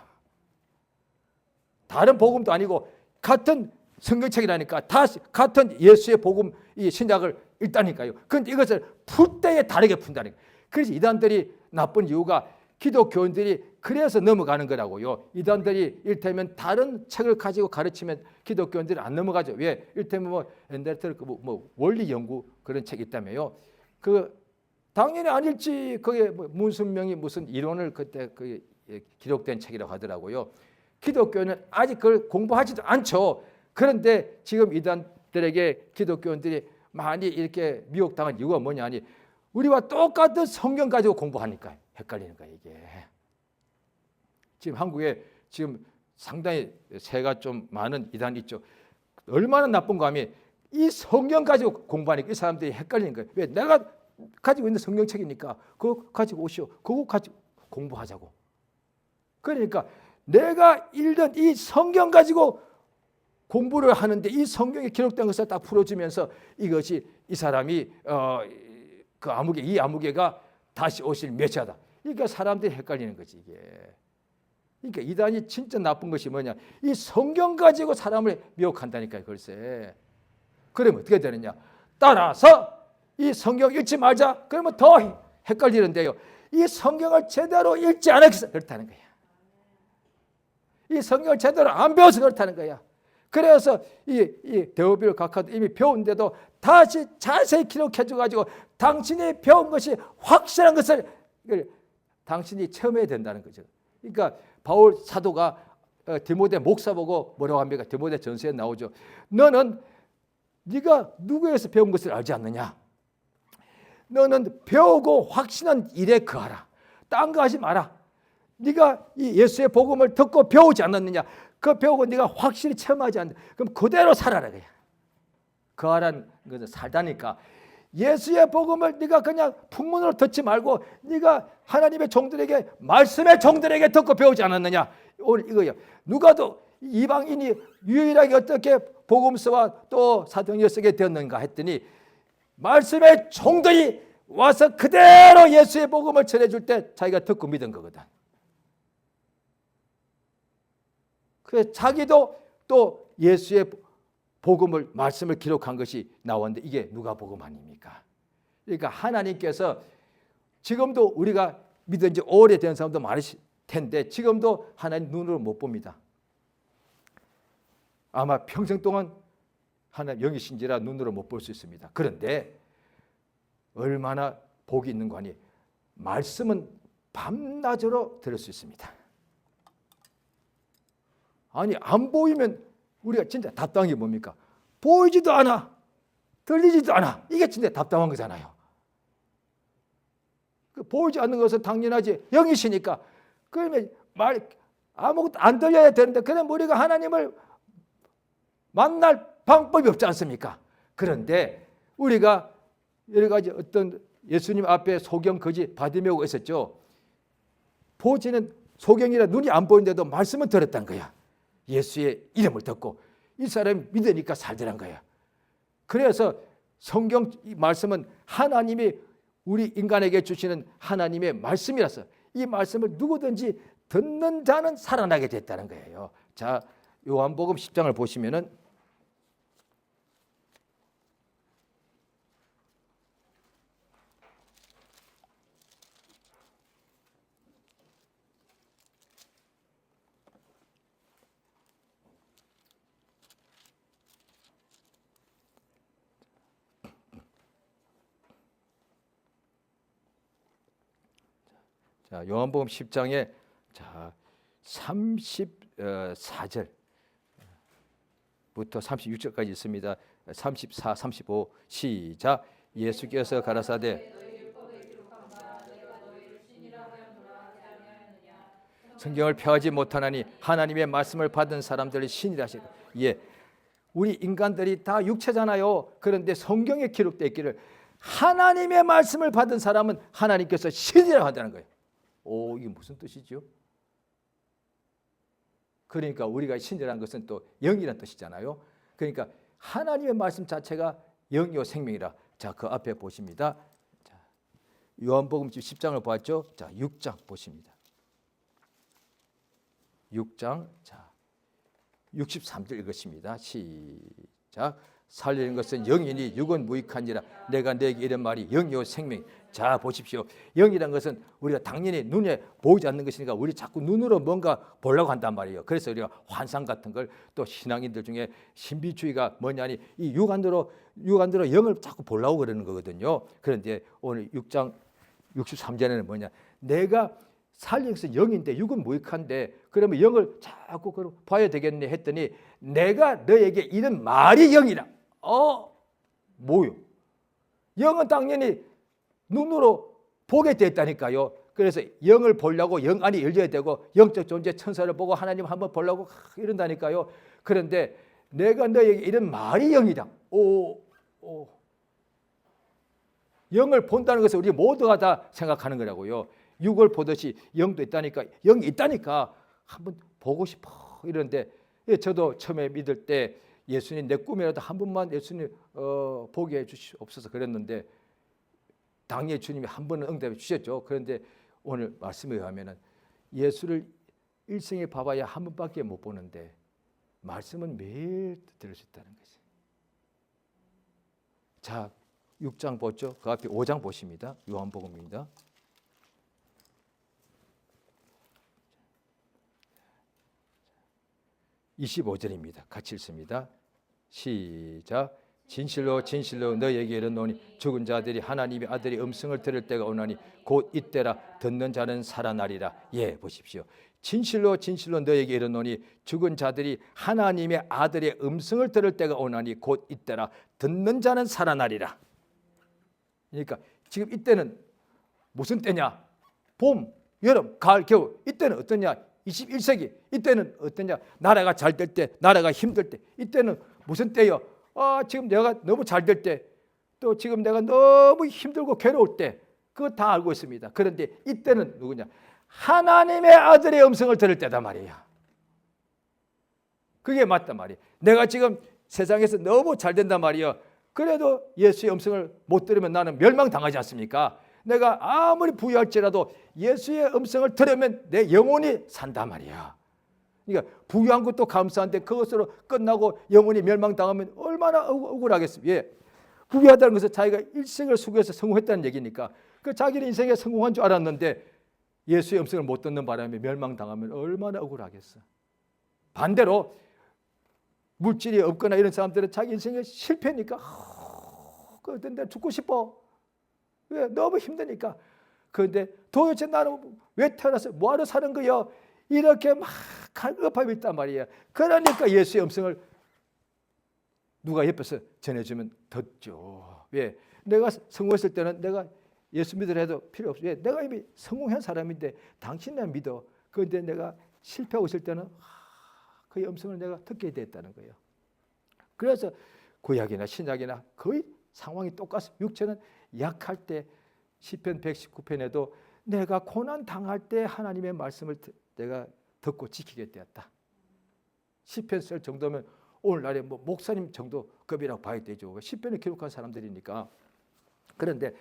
다른 복음도 아니고 같은 성경책이라니까 다 같은 예수의 복음 이 신약을 읽다니까요. 그런데 이것을 풀 때에 다르게 푼다니까. 그래서 이단들이 나쁜 이유가 기독교인들이 그래서 넘어가는 거라고요. 이단들이 일테면 다른 책을 가지고 가르치면 기독교인들이 안 넘어가죠. 왜? 일테면 뭐 옛날에 뭐 원리 연구 그런 책이 있다며요. 그 당연히 아닐지 그게 뭐 문순명이 무슨 이론을 그때 그 기록된 책이라고 하더라고요. 기독교는 아직 그걸 공부하지도 않죠. 그런데 지금 이단들에게 기독교인들이 많이 이렇게 미혹당한 이유가 뭐냐니 우리와 똑같은 성경 가지고 공부하니까 헷갈리는 거예요, 이게. 지금 한국에 지금 상당히 세가 좀 많은 이단이 있죠. 얼마나 나쁜가 하면 이 성경 가지고 공부하니까 이 사람들이 헷갈리는 거예요. 왜? 내가 가지고 있는 성경책이니까 그거 가지고 오시오. 그거 가지고 공부하자고. 그러니까 내가 읽던 이 성경 가지고 공부를 하는데 이 성경에 기록된 것을 딱 풀어주면서 이것이 이 사람이 그 아무개 이 아무개가 다시 오실 메시아다. 그러니까 사람들이 헷갈리는 거지 이게. 그러니까 이단이 진짜 나쁜 것이 뭐냐? 이 성경 가지고 사람을 미혹한다니까요. 글쎄. 그러면 어떻게 되느냐? 따라서 이 성경 읽지 말자. 그러면 더 헷갈리는데요. 이 성경을 제대로 읽지 않아서 그렇다는 거야. 이 성경을 제대로 안 배워서 그렇다는 거야. 그래서 이 데오빌 각하도 이미 배운데도 다시 자세히 기록해줘가지고 당신이 배운 것이 확실한 것을 당신이 체험해야 된다는 거죠. 그러니까 바울 사도가 디모데 목사 보고 뭐라고 합니까? 디모데 전서에 나오죠. 너는 네가 누구에서 배운 것을 알지 않느냐? 너는 배우고 확신한 일에 거하라. 딴 거 하지 마라. 네가 이 예수의 복음을 듣고 배우지 않았느냐? 그 배우고 네가 확실히 체험하지 않는다. 그럼 그대로 살아라 그래. 거하라는 것은 살다니까. 예수의 복음을 네가 그냥 풍문으로 듣지 말고 네가 하나님의 종들에게 말씀의 종들에게 듣고 배우지 않았느냐? 오늘 이거예요. 누가도 이방인이 유일하게 어떻게 복음서와 또 사도행전을 쓰게 되었는가 했더니 말씀의 종들이 와서 그대로 예수의 복음을 전해줄 때 자기가 듣고 믿은 거거든. 그래서 자기도 또 예수의 복음을 말씀을 기록한 것이 나왔는데 이게 누가복음 아닙니까? 그러니까 하나님께서 지금도 우리가 믿은 지 오래된 사람도 많으실 텐데 지금도 하나님 눈으로 못 봅니다. 아마 평생 동안 하나님 영이신지라 눈으로 못 볼 수 있습니다. 그런데 얼마나 복이 있는 거니 말씀은 밤낮으로 들을 수 있습니다. 아니 안 보이면 우리가 진짜 답답한 게 뭡니까? 보이지도 않아, 들리지도 않아. 이게 진짜 답답한 거잖아요. 보이지 않는 것은 당연하지. 영이시니까. 그러면 아무것도 안 들려야 되는데 그럼 우리가 하나님을 만날 방법이 없지 않습니까? 그런데 우리가 여러 가지 어떤 예수님 앞에 소경 거지 바디메오가 있었죠. 보지는 소경이라 눈이 안 보이는데도 말씀을 들었단 거야. 예수의 이름을 듣고 이 사람이 믿으니까 살더란 거야. 그래서 성경 말씀은 하나님이 우리 인간에게 주시는 하나님의 말씀이라서 이 말씀을 누구든지 듣는 자는 살아나게 됐다는 거예요. 자, 요한복음 10장을 보시면은 자, 요한복음 10장에 자, 34절부터 36절까지 있습니다. 34, 35 시작. 예수께서 가라사대 성경을 펴지 못하나니 하나님의 말씀을 받은 사람들이 신이라 하시고. 예, 우리 인간들이 다 육체잖아요. 그런데 성경에 기록되어 있기를 하나님의 말씀을 받은 사람은 하나님께서 신이라고 한다는 거예요. 오, 이게 무슨 뜻이죠? 그러니까 우리가 신이라는 것은 또 영이라는 뜻이잖아요. 그러니까 하나님의 말씀 자체가 영이요 생명이라. 자, 그 앞에 보십니다. 자, 요한복음 10장을 보았죠. 자, 6장 보십니다. 6장 자 63절 읽으십니다. 시작. 살리는 것은 영이니 육은 무익하니라. 내가 너에게 이런 말이 영이요 생명. 자, 보십시오. 영이라는 것은 우리가 당연히 눈에 보이지 않는 것이니까 우리 자꾸 눈으로 뭔가 보려고 한단 말이에요. 그래서 우리가 환상 같은 걸 또 신앙인들 중에 신비주의가 뭐냐니 이 육안으로 영을 자꾸 보려고 그러는 거거든요. 그런데 오늘 6장 63절에는 뭐냐? 내가 살리는 것은 영인데 육은 무익한데 그러면 영을 자꾸 봐야 되겠네 했더니 내가 너에게 이런 말이 영이라. 뭐요? 영은 당연히 눈으로 보게 됐다니까요. 그래서 영을 보려고 영안이 열려야 되고 영적 존재 천사를 보고 하나님 한번 보려고 이런다니까요. 그런데 내가 너에게 이런 말이 영이다. 영을 본다는 것을 우리 모두가 다 생각하는 거라고요. 육을 보듯이 영도 있다니까, 영이 있다니까 한번 보고 싶어 이런데 저도 처음에 믿을 때 예수님 내 꿈이라도 한 번만 예수님 보게 해주시옵소서 그랬는데 당연히 주님이 한 번은 응답해 주셨죠. 그런데 오늘 말씀에 의하면 예수를 일생에 봐봐야 한 번밖에 못 보는데 말씀은 매일 들을 수 있다는 거지. 자, 6장 보죠. 그 앞에 5장 보십니다. 요한복음입니다. 25절입니다. 같이 읽습니다. 시작. 진실로 진실로 너희에게 이르노니 죽은 자들이 하나님의 아들의 음성을 들을 때가 오나니 곧 이때라. 듣는 자는 살아나리라. 예, 보십시오. 진실로 진실로 너희에게 이르노니 죽은 자들이 하나님의 아들의 음성을 들을 때가 오나니 곧 이때라. 듣는 자는 살아나리라. 그러니까 지금 이때는 무슨 때냐? 봄, 여름, 가을, 겨울. 이때는 어떠냐? 21세기. 이때는 어떠냐? 나라가 잘 될 때, 나라가 힘들 때. 이때는 무슨 때요? 지금 내가 너무 잘 될 때, 또 지금 내가 너무 힘들고 괴로울 때, 그거 다 알고 있습니다. 그런데 이때는 누구냐? 하나님의 아들의 음성을 들을 때다 말이에요. 그게 맞단 말이에요. 내가 지금 세상에서 너무 잘 된단 말이에요. 그래도 예수의 음성을 못 들으면 나는 멸망당하지 않습니까? 내가 아무리 부유할지라도 예수의 음성을 들으면 내 영혼이 산단 말이야. 그러니까 부유한 것도 감사한데 그것으로 끝나고 영원히 멸망당하면 얼마나 억울하겠습니까? 예. 부유하다는 것은 자기가 일생을 수고해서 성공했다는 얘기니까 그 자기는 인생에 성공한 줄 알았는데 예수의 음성을 못 듣는 바람에 멸망당하면 얼마나 억울하겠어. 반대로 물질이 없거나 이런 사람들은 자기 인생에 실패니까 근데 죽고 싶어. 왜? 너무 힘드니까. 그런데 도대체 나는 왜 태어나서 뭐하러 사는 거야? 이렇게 막 갈급함이 있단 말이에요. 그러니까 예수의 음성을 누가 옆에서 전해주면 듣죠. 왜? 내가 성공했을 때는 내가 예수 믿으라 해도 필요 없어. 왜? 내가 이미 성공한 사람인데 당신만 믿어. 그런데 내가 실패하고 있을 때는 그의 음성을 내가 듣게 됐다는 거예요. 그래서 구약이나 신약이나 거의 상황이 똑같습니다. 육체는 약할 때 시편 119편에도 내가 고난 당할 때 하나님의 말씀을 내가 듣고 지키게 되었다. 시편 쓸 정도면 오늘날에 뭐 목사님 정도 급이라고 봐야 되죠. 시편을 기록한 사람들이니까. 그런데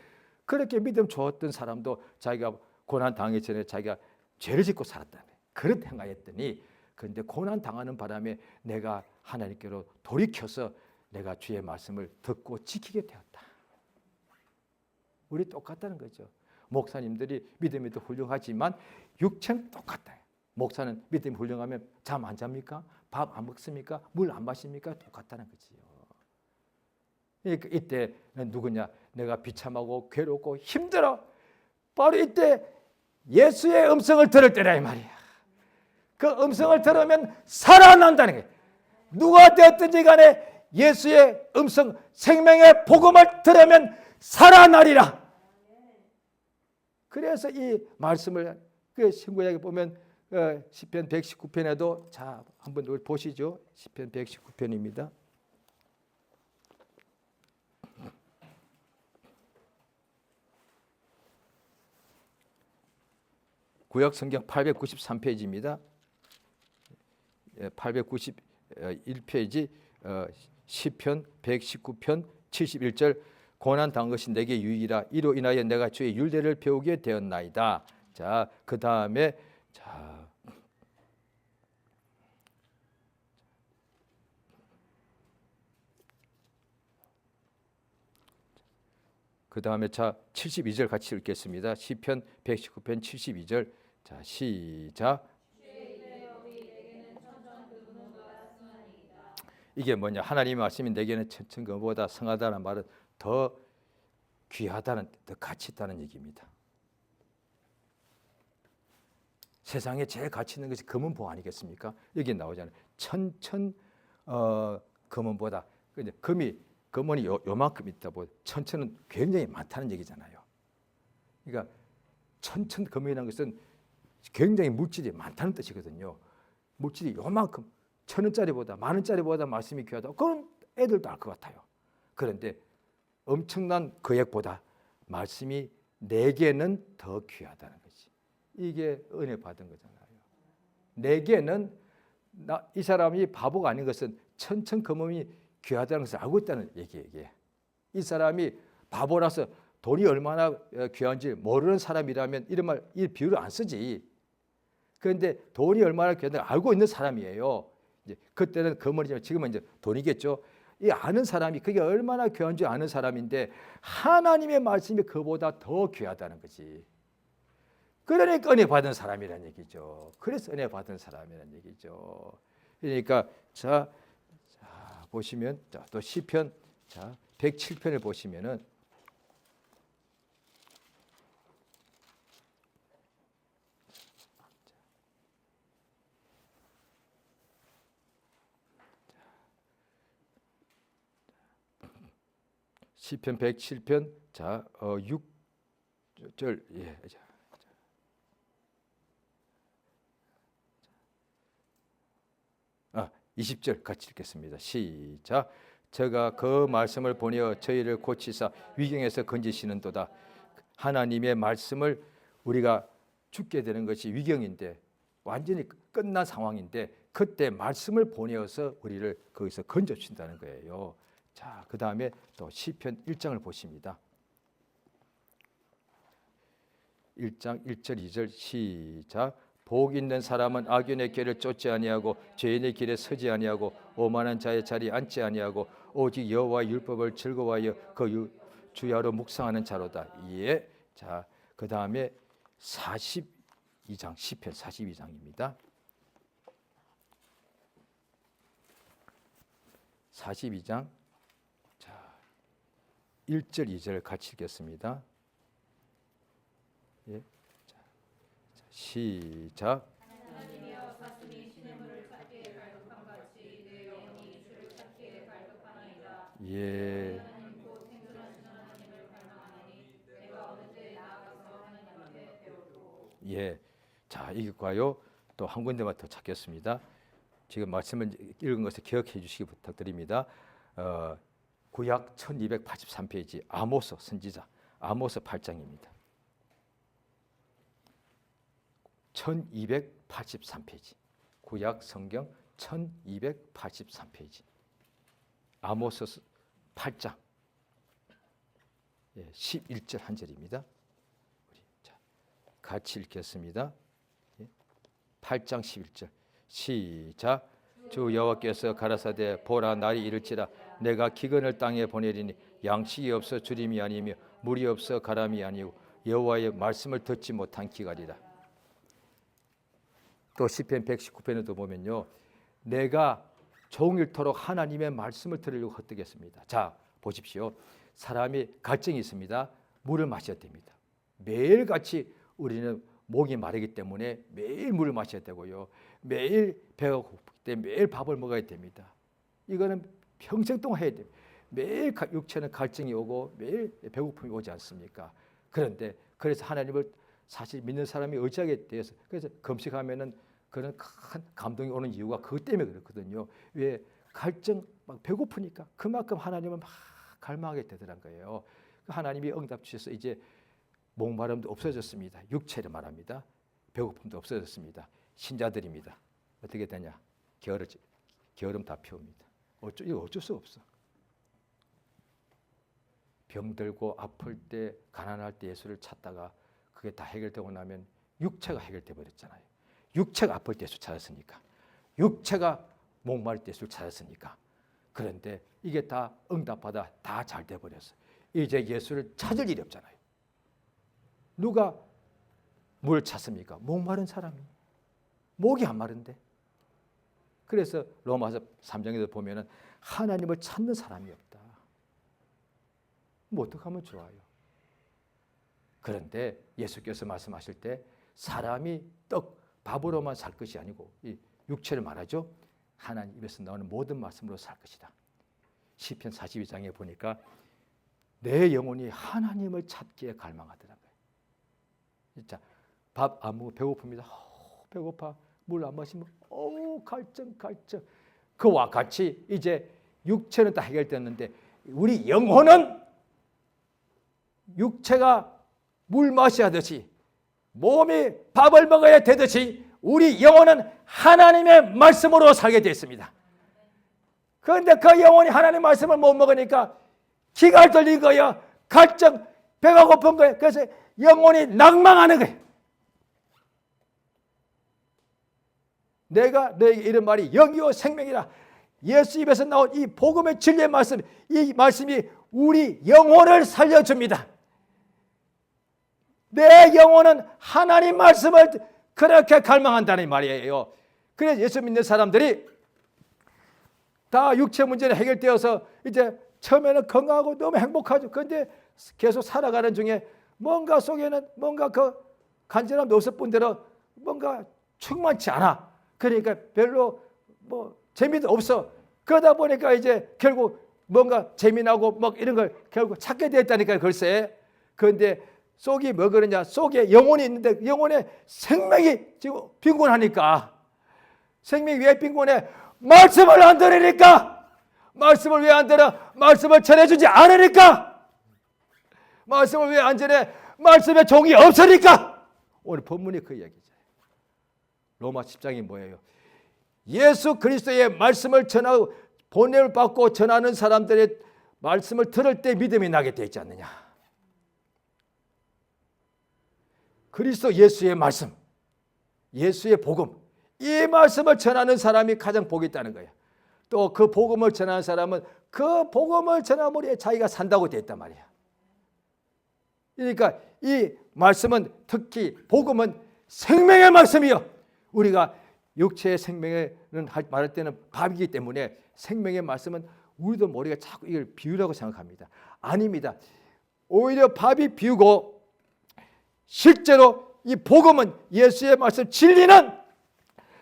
그렇게 믿음 좋았던 사람도 자기가 고난 당하기 전에 자기가 죄를 짓고 살았다며. 그렇게 행하였더니 그런데 고난 당하는 바람에 내가 하나님께로 돌이켜서 내가 주의 말씀을 듣고 지키게 되었다. 우리 똑같다는 거죠. 목사님들이 믿음이 더 훌륭하지만 육체는 똑같다. 목사는 믿음이 훌륭하면 잠 안 잡니까? 밥 안 먹습니까? 물 안 마십니까? 똑같다는 거지요. 그러니까 이때는 누구냐? 내가 비참하고 괴롭고 힘들어. 바로 이때 예수의 음성을 들을 때라 이 말이야. 그 음성을 들으면 살아난다는 거예요. 누가 되었든지 간에 예수의 음성, 생명의 복음을 들으면 살아나리라. 그래서 이 말씀을 그 신구약에 보면 시편 119편에도 자 한번 우리 보시죠. 시편 119편입니다. 구약 성경 893페이지입니다. 891페이지 시편 119편 71절 고난 당한 것이 내게 유익이라 이로 인하여 내가 주의 율례를 배우게 되었나이다. 자, 그 다음에 자, 그 다음에 자 72절 같이 읽겠습니다. 시편 119편 72절 자 시작. 이게 뭐냐? 하나님의 말씀이 내게는 천천금보다 성하다는 말은 더 귀하다는, 더 가치 있다는 얘기입니다. 세상에 제일 가치 있는 것이 금은보 아니겠습니까? 여기 나오잖아요. 금은보다. 금은이 요만큼 있다고 천천은 굉장히 많다는 얘기잖아요. 그러니까 천천금이라는 것은 굉장히 물질이 많다는 뜻이거든요. 물질이 요만큼 1,000원짜리보다 10,000원짜리보다 말씀이 귀하다. 그건 애들도 알 것 같아요. 그런데 엄청난 금액보다 말씀이 내게는 더 귀하다는 거지. 이게 은혜 받은 거잖아요. 내게는 이 사람이 바보가 아닌 것은 천천금음이 귀하다는 것을 알고 있다는 얘기예요. 이 사람이 바보라서 돈이 얼마나 귀한지 모르는 사람이라면 이 비유를 안 쓰지. 그런데 돈이 얼마나 귀한지 알고 있는 사람이에요. 이제 그때는 금은이지만 지금은 이제 돈이겠죠. 이 아는 사람이 그게 얼마나 귀한 줄 아는 사람인데 하나님의 말씀이 그보다 더 귀하다는 거지. 그러니까 은혜 받은 사람이라는 얘기죠. 그래서 은혜 받은 사람이라는 얘기죠. 그러니까 자 보시면 또 시편 107편을 보시면은 시편 107편 6절 20절 같이 읽겠습니다. 시작. 제가 그 말씀을 보내어 저희를 고치사 위경에서 건지시는도다. 하나님의 말씀을 우리가 죽게 되는 것이 위경인데 완전히 끝난 상황인데 그때 말씀을 보내어서 우리를 거기서 건져주신다는 거예요. 자, 그 다음에 또 시편 1장을 보십니다. 1장 1절 2절 시작. 복 있는 사람은 악인의 길을 쫓지 아니하고 죄인의 길에 서지 아니하고 오만한 자의 자리에 앉지 아니하고 오직 여호와의 율법을 즐거워하여 그 주야로 묵상하는 자로다. 예. 자, 그 다음에 42장 시편 42장입니다. 42장 자 1절 2절 같이 읽겠습니다. 예. 자, 시작. 예. 예. 자, 이것과요 또 한 군데만 더 찾겠습니다. 지금 말씀을 읽은 것을 기억해 주시기 부탁드립니다. 구약 1283페이지 아모스 선지자 아모스 8장입니다. 1283페이지 구약 성경 1283페이지 아모스 8장 11절 한 절입니다. 같이 읽겠습니다. 8장 11절 시작. 주 여호와께서 가라사대 보라 날이 이를지라 내가 기근을 땅에 보내리니 양식이 없어 주림이 아니며 물이 없어 가람이 아니고 여호와의 말씀을 듣지 못한 기갈이라. 또 시편 119편에도 보면요 내가 종일토록 하나님의 말씀을 들으려고 헛되겠습니다. 자 보십시오. 사람이 갈증이 있습니다. 물을 마셔야 됩니다. 매일같이 우리는 목이 마르기 때문에 매일 물을 마셔야 되고요. 매일 배가 고프기 때문에 매일 밥을 먹어야 됩니다. 이거는 평생 동안 해야 돼요. 매일 육체는 갈증이 오고 매일 배고픔이 오지 않습니까? 그런데 그래서 하나님을 사실 믿는 사람이 의지하게 돼서 그래서 금식하면은 그런 큰 감동이 오는 이유가 그것 때문에 그렇거든요. 왜 갈증 막 배고프니까 그만큼 하나님을 막 갈망하게 되더란 거예요. 하나님이 응답 주셔서 이제 목마름도 없어졌습니다. 육체를 말합니다. 배고픔도 없어졌습니다. 신자들입니다. 어떻게 되냐? 게으름 다 피웁니다. 이거 어쩔 수 없어. 병들고 아플 때 가난할 때 예수를 찾다가 그게 다 해결되고 나면 육체가 해결돼 버렸잖아요. 육체가 아플 때 예수 찾았으니까. 육체가 목마를 때 예수를 찾았으니까. 그런데 이게 다 응답받아 다 잘 돼 버렸어요. 이제 예수를 찾을 일이 없잖아요. 누가 뭘 찾습니까? 목마른 사람이. 목이 안 마른데. 그래서 로마서 3장에도 보면은 하나님을 찾는 사람이 없다. 뭐 어떻게 하면 좋아요? 그런데 예수께서 말씀하실 때 사람이 밥으로만 살 것이 아니고 이 육체를 말하죠. 하나님 입에서 나오는 모든 말씀으로 살 것이다. 시편 42장에 보니까 내 영혼이 하나님을 찾기에 갈망하더라고요. 진짜 밥 안 먹으면 배고픕니다. 배고파. 물 안 마시면 갈증. 그와 같이 이제 육체는 다 해결됐는데 우리 영혼은 육체가 물 마셔야 하듯이 몸이 밥을 먹어야 되듯이 우리 영혼은 하나님의 말씀으로 살게 되어 있습니다. 그런데 그 영혼이 하나님의 말씀을 못 먹으니까 기가 떨린 거야. 갈증, 배가 고픈 거야. 그래서 영혼이 낭망하는 거예요. 내가 너에게 이런 말이 영이요 생명이라. 예수 입에서 나온 이 복음의 진리의 말씀, 이 말씀이 우리 영혼을 살려줍니다. 내 영혼은 하나님 말씀을 그렇게 갈망한다는 말이에요. 그래서 예수 믿는 사람들이 다 육체 문제는 해결되어서 이제 처음에는 건강하고 너무 행복하죠. 그런데 계속 살아가는 중에 뭔가 속에는 뭔가 그 간절함도 없을 뿐더러 뭔가 충만치 않아. 그러니까 별로 뭐 재미도 없어. 그러다 보니까 이제 결국 뭔가 재미나고 막 이런 걸 결국 찾게 됐다니까요. 글쎄. 그런데 속이 뭐 그러냐? 속에 영혼이 있는데 영혼의 생명이 지금 빈곤하니까. 생명이 왜 빈곤해? 말씀을 안 들으니까. 말씀을 왜 안 들어? 말씀을 전해주지 않으니까. 말씀을 왜 안 전해? 말씀에 종이 없으니까. 오늘 본문이 그 이야기죠. 로마 10장이 뭐예요? 예수 그리스도의 말씀을 전하고 보냄을 받고 전하는 사람들의 말씀을 들을 때 믿음이 나게 되어 있지 않느냐. 그리스도 예수의 말씀, 예수의 복음, 이 말씀을 전하는 사람이 가장 복이 있다는 거예요. 또 그 복음을 전하는 사람은 그 복음을 전함으로 자기가 산다고 되어 있단 말이야. 그러니까 이 말씀은, 특히 복음은 생명의 말씀이요. 우리가 육체의 생명에는 말할 때는 밥이기 때문에 생명의 말씀은 우리도 머리가 자꾸 이걸 비유라고 생각합니다. 아닙니다. 오히려 밥이 비유고 실제로 이 복음은 예수의 말씀 진리는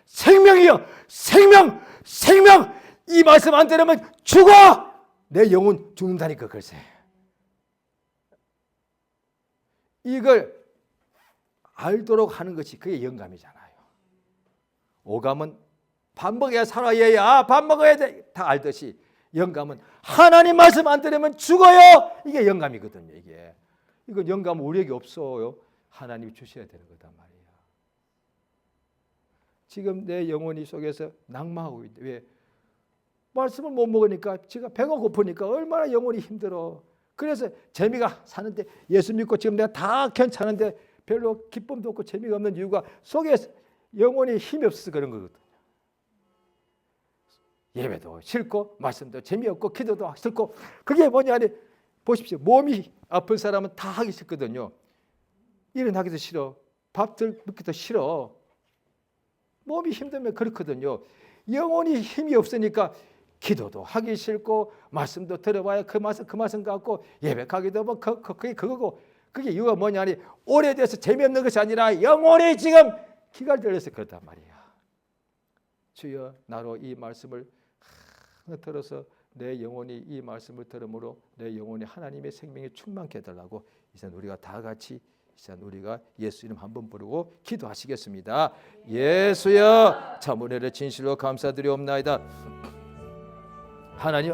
생명이요. 생명, 생명. 이 말씀 안 들으면 죽어. 내 영혼 죽는다니까 글쎄. 이걸 알도록 하는 것이 그게 영감이잖아요. 오감은 밥 먹어야 살아야, 밥 먹어야 돼, 다 알듯이 영감은 하나님 말씀 안 들으면 죽어요. 이게 영감이거든요. 이거 영감은 우리에게 없어요. 하나님이 주셔야 되는 거단 말이에요. 지금 내 영혼이 속에서 낭망하고 있대. 왜? 말씀을 못 먹으니까, 제가 배가 고프니까 얼마나 영혼이 힘들어. 그래서 재미가 사는데, 예수 믿고 지금 내가 다 괜찮은데 별로 기쁨도 없고 재미가 없는 이유가 속에 영혼이 힘이 없어서 그런 거거든요. 예배도 싫고 말씀도 재미없고 기도도 싫고, 그게 뭐냐니, 보십시오. 몸이 아픈 사람은 다 하기 싫거든요. 일어나기도 싫어. 밥 먹기도 싫어. 몸이 힘들면 그렇거든요. 영혼이 힘이 없으니까 기도도 하기 싫고 말씀도 들어봐야 그 말씀 갖고 예배 가기도 뭐 그게 그거고, 그게 이유가 뭐냐니, 오래돼서 재미없는 것이 아니라 영혼이 지금 기가 들려서 그렇단 말이야. 주여, 나로 이 말씀을 들어서 내 영혼이 이 말씀을 들음으로 내 영혼이 하나님의 생명에 충만케 해달라고, 이제 우리가 다 같이 이제 우리가 예수 이름 한번 부르고 기도하시겠습니다. 예수여, 참 은혜를 진실로 감사드리옵나이다. 하나님